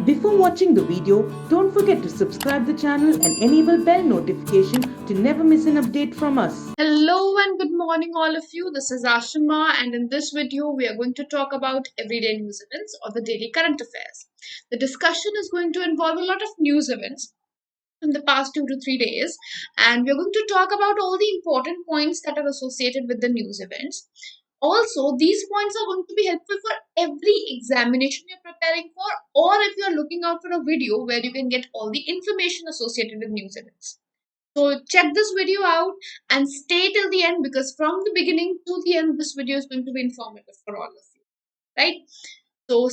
Before watching the video, don't forget to subscribe the channel and enable bell notification to never miss an update from us. Hello and good morning all of you. This is Ashima, and in this video we are going to talk about everyday news events or the daily current affairs. The discussion is going to involve a lot of news events in the past 2 to 3 days, and we are going to talk about all the important points that are associated with the news events. Also, these points are going to be helpful for every examination you're preparing for, or if you're looking out for a video where you can get all the information associated with news events. So check this video out and stay till the end, because from the beginning to the end, this video is going to be informative for all of you, right? So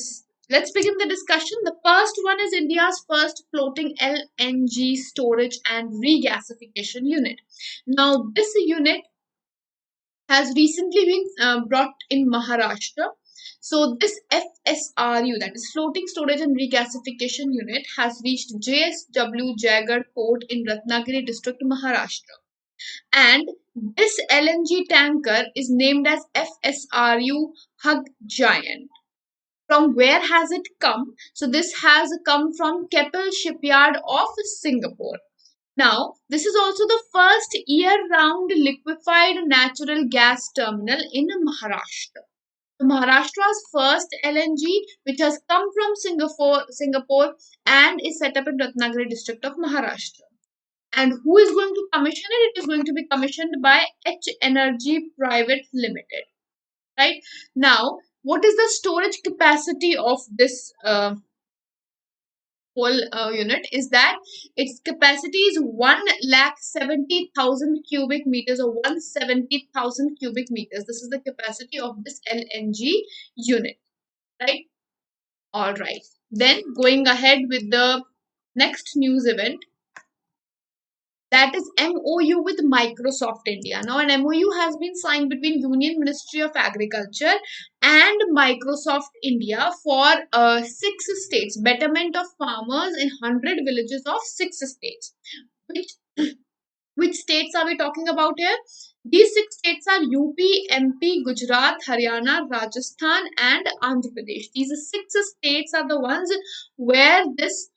let's begin the discussion. The first one is India's first floating LNG storage and regasification unit. Now, this unit has recently been brought in Maharashtra. So this FSRU, that is Floating Storage and Regasification Unit, has reached JSW Jaigarh Port in Ratnagiri district, Maharashtra. And this LNG tanker is named as FSRU Hug Giant. From where has it come? So this has come from Keppel Shipyard of Singapore. Now, this is also the first year-round liquefied natural gas terminal in Maharashtra. Maharashtra's first LNG, which has come from Singapore and is set up in Ratnagiri district of Maharashtra. And who is going to commission it? It is going to be commissioned by H Energy Private Limited. Right now, what is the storage capacity of this whole unit? Is that its capacity is 1,70,000 cubic meters, or 170,000 cubic meters. This is the capacity of this LNG unit, right? All right. Then going ahead with the next news event, that is MOU with Microsoft India. Now, an MOU has been signed between Union Ministry of Agriculture and Microsoft India for 6 states, betterment of farmers in 100 villages of 6 states. Which states are we talking about here? These 6 states are UP, MP, Gujarat, Haryana, Rajasthan, and Andhra Pradesh. These 6 states are the ones where this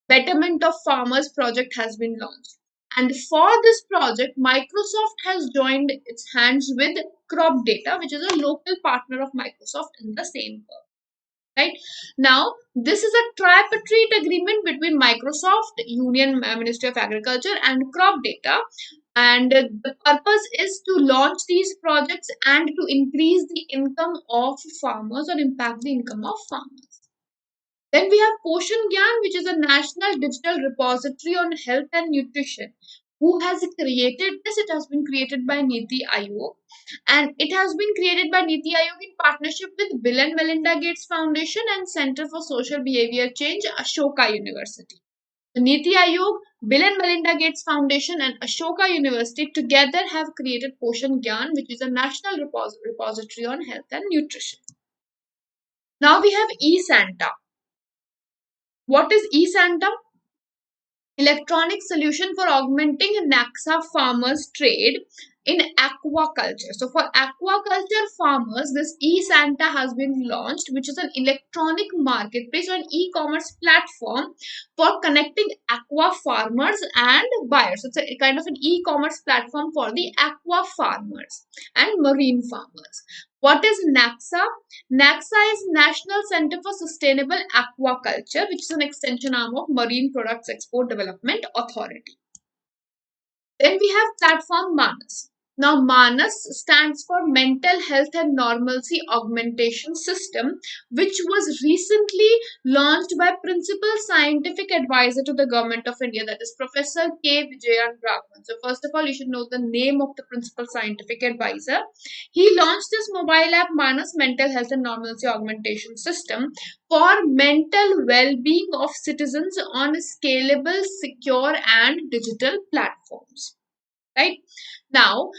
Betterment of Farmers project has been launched. And for this project, Microsoft has joined its hands with Crop Data, which is a local partner of Microsoft in the same firm. Right now, this is a tripartite agreement between Microsoft, Union Ministry of Agriculture, and Crop Data. And the purpose is to launch these projects and to increase the income of farmers, or impact the income of farmers. Then we have Poshan Gyan, which is a national digital repository on health and nutrition. Who has created this? It has been created by Niti Aayog, and it has been created by Niti Aayog in partnership with Bill and Melinda Gates Foundation and Center for Social Behavior Change, Ashoka University. The Niti Aayog, Bill and Melinda Gates Foundation, and Ashoka University together have created Poshan Gyan, which is a national repository on health and nutrition. Now we have eSanta. What is eSanta? Electronic solution for augmenting NACSA farmers' trade in aquaculture. So for aquaculture farmers, this eSanta has been launched, which is an electronic marketplace or an e-commerce platform for connecting aqua farmers and buyers. So it's a kind of an e-commerce platform for the aqua farmers and marine farmers. What is NACSA? NACSA is National Center for Sustainable Aquaculture, which is an extension arm of Marine Products Export Development Authority. Then we have platform Manas. Now, Manas stands for Mental Health and Normalcy Augmentation System, which was recently launched by Principal Scientific Advisor to the Government of India, that is Professor K. Vijayan Raghavan. So, first of all, you should know the name of the Principal Scientific Advisor. He launched this mobile app, Manas Mental Health and Normalcy Augmentation System, for mental well-being of citizens on scalable, secure, and digital platforms. Right now,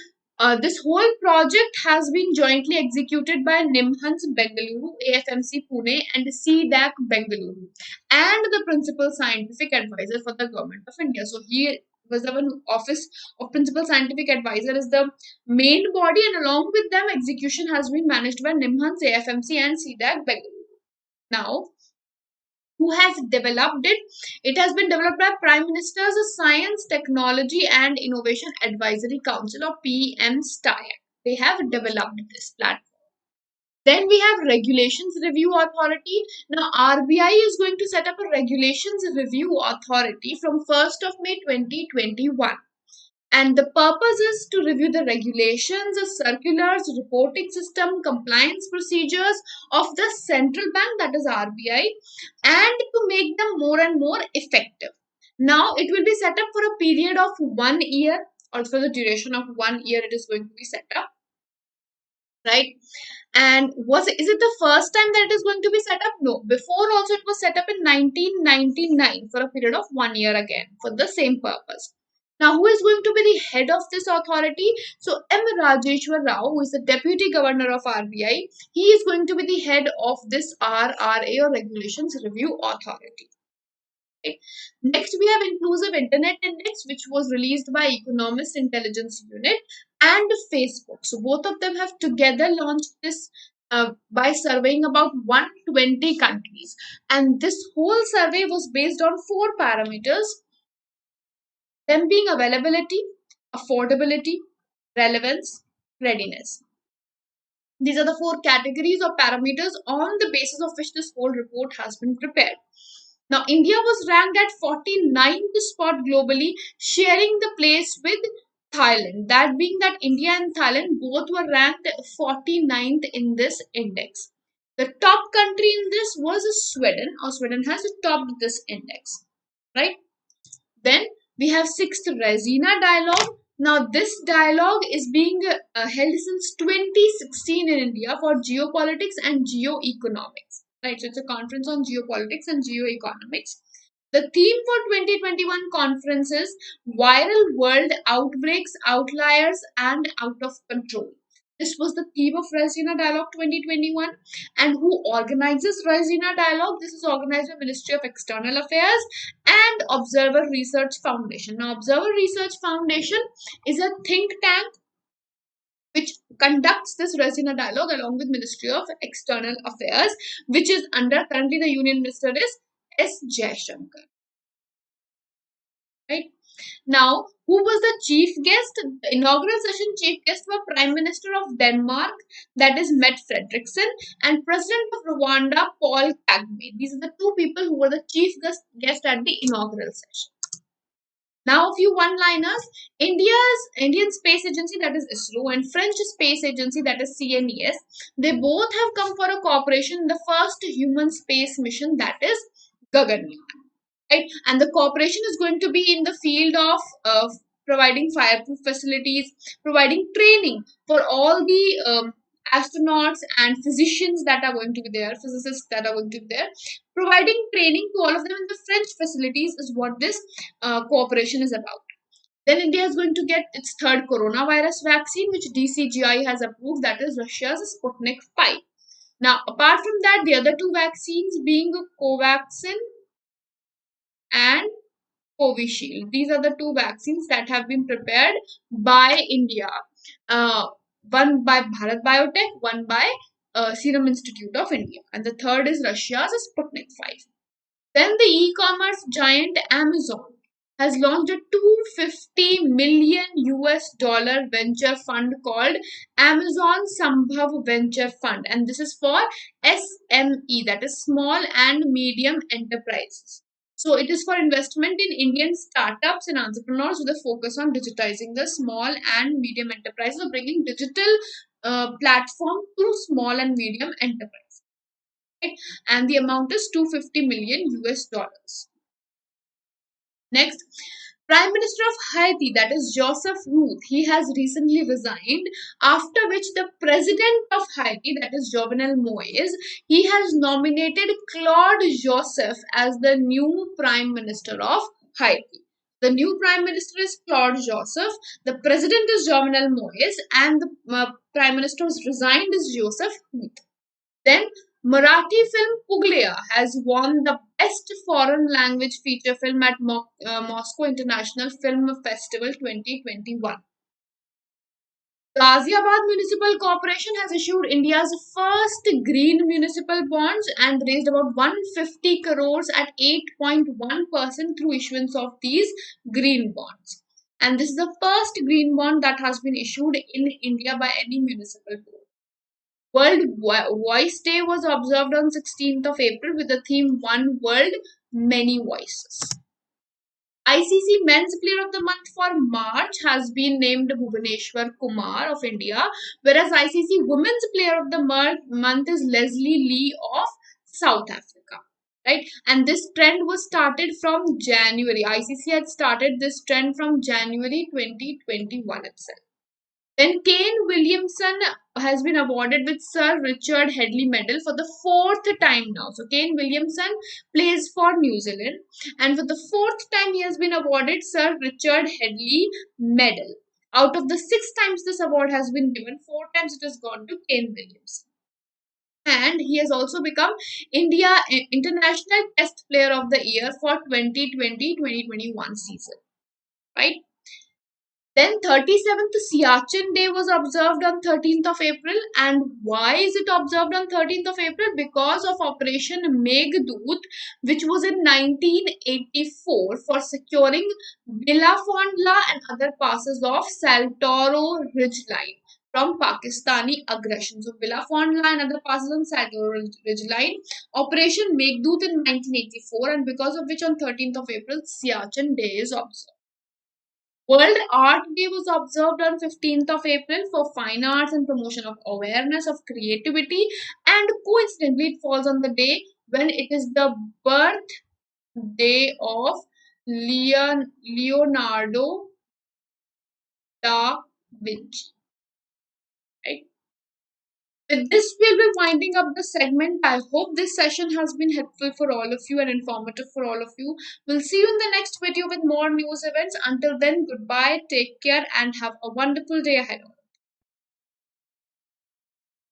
this whole project has been jointly executed by Nimhans Bengaluru, AFMC Pune, and CDAC Bengaluru, and the Principal Scientific Advisor for the Government of India. So he was the one office of Principal Scientific Advisor is the main body, and along with them, execution has been managed by Nimhans, AFMC, and CDAC Bengaluru. Now, Who has developed it? It has been developed by Prime Minister's Science, Technology and Innovation Advisory Council, or PM STIAC. They have developed this platform. Then we have Regulations Review Authority. Now RBI is going to set up a Regulations Review Authority from 1st of May 2021. And the purpose is to review the regulations, circulars, reporting system, compliance procedures of the central bank, that is RBI, and to make them more and more effective. Now it will be set up for a period of 1 year, or for the duration of 1 year it is going to be set up, right? And is it the first time that it is going to be set up? No. Before also it was set up in 1999 for a period of 1 year again for the same purpose. Now, who is going to be the head of this authority? So, M. Rajeshwar Rao, who is the Deputy Governor of RBI, he is going to be the head of this RRA, or Regulations Review Authority. Okay. Next, we have Inclusive Internet Index, which was released by Economist Intelligence Unit and Facebook. So, both of them have together launched this by surveying about 120 countries. And this whole survey was based on 4 parameters. Them being availability, affordability, relevance, readiness. These are the 4 categories or parameters on the basis of which this whole report has been prepared. Now, India was ranked at 49th spot globally, sharing the place with Thailand. That being that India and Thailand both were ranked 49th in this index. The top country in this was Sweden, or Sweden has topped this index, right? Then we have 6th Raisina Dialogue. Now this dialogue is being held since 2016 in India for geopolitics and geoeconomics. Right, so it's a conference on geopolitics and geoeconomics. The theme for 2021 conference is Viral World Outbreaks, Outliers and Out of Control. This was the theme of Raisina Dialogue 2021. And who organizes Raisina Dialogue? This is organized by Ministry of External Affairs and Observer Research Foundation. Now, Observer Research Foundation is a think tank which conducts this Raisina Dialogue along with Ministry of External Affairs, which is under, currently the Union Minister is S. Jaishankar. Right? Now, who was the chief guest? The inaugural session chief guest were Prime Minister of Denmark, that is Mette Frederiksen, and President of Rwanda, Paul Kagame. These are the 2 people who were the chief guest at the inaugural session. Now, a few one-liners. Indian Space Agency, that is ISRO, and French Space Agency, that is CNES, they both have come for a cooperation in the first human space mission, that is Gaganyaan. Right? And the cooperation is going to be in the field of providing fireproof facilities, providing training for all the astronauts and physicians that are going to be there, physicists that are going to be there. Providing training to all of them in the French facilities is what this cooperation is about. Then India is going to get its 3rd coronavirus vaccine, which DCGI has approved, that is Russia's Sputnik 5. Now, apart from that, the other 2 vaccines being Covaxin and Covishield. These are the 2 vaccines that have been prepared by India. One by Bharat Biotech, one by Serum Institute of India. And the 3rd is Russia's Sputnik 5. Then the e-commerce giant Amazon has launched a $250 million venture fund called Amazon Sambhav Venture Fund. And this is for SME, that is small and medium enterprises. So it is for investment in Indian startups and entrepreneurs with a focus on digitizing the small and medium enterprises, or bringing digital platform to small and medium enterprises. Right? And the amount is $250 million. Next, Prime Minister of Haiti, that is Joseph Ruth, he has recently resigned, after which the President of Haiti, that is Jovenel Moise, he has nominated Claude Joseph as the new Prime Minister of Haiti. The new Prime Minister is Claude Joseph, the President is Jovenel Moise, and the Prime Minister who has resigned is Joseph Ruth. Then, Marathi film Puglia has won the Best Foreign Language Feature Film at Moscow International Film Festival 2021. Ghaziabad Municipal Corporation has issued India's first green municipal bonds and raised about 150 crores at 8.1% through issuance of these green bonds. And this is the first green bond that has been issued in India by any municipal board. Voice Day was observed on 16th of April with the theme One World, Many Voices. ICC Men's Player of the Month for March has been named Bhuvaneshwar Kumar of India, whereas ICC Women's Player of the Month is Leslie Lee of South Africa. Right? And this trend was started from January. ICC had started this trend from January 2021 itself. Then Kane Williamson has been awarded with Sir Richard Headley Medal for the fourth time now. So Kane Williamson plays for New Zealand, and for the fourth time he has been awarded Sir Richard Headley Medal. Out of the 6 times this award has been given, 4 times it has gone to Kane Williamson. And he has also become India International Test Player of the Year for 2020-2021 season. Right? Then 37th Siachen Day was observed on 13th of April. And why is it observed on 13th of April? Because of Operation Meghdoot, which was in 1984 for securing Bilafondla and other passes of Saltoro Ridgeline from Pakistani aggression. So Bilafondla and other passes on Saltoro Ridgeline. Operation Meghdoot in 1984, and because of which on 13th of April Siachen Day is observed. World Art Day was observed on 15th of April for fine arts and promotion of awareness of creativity, and coincidentally it falls on the day when it is the birthday of Leonardo da Vinci. Right? With this, we'll be winding up the segment. I hope this session has been helpful for all of you and informative for all of you. We'll see you in the next video with more news events. Until then, goodbye, take care, and have a wonderful day ahead.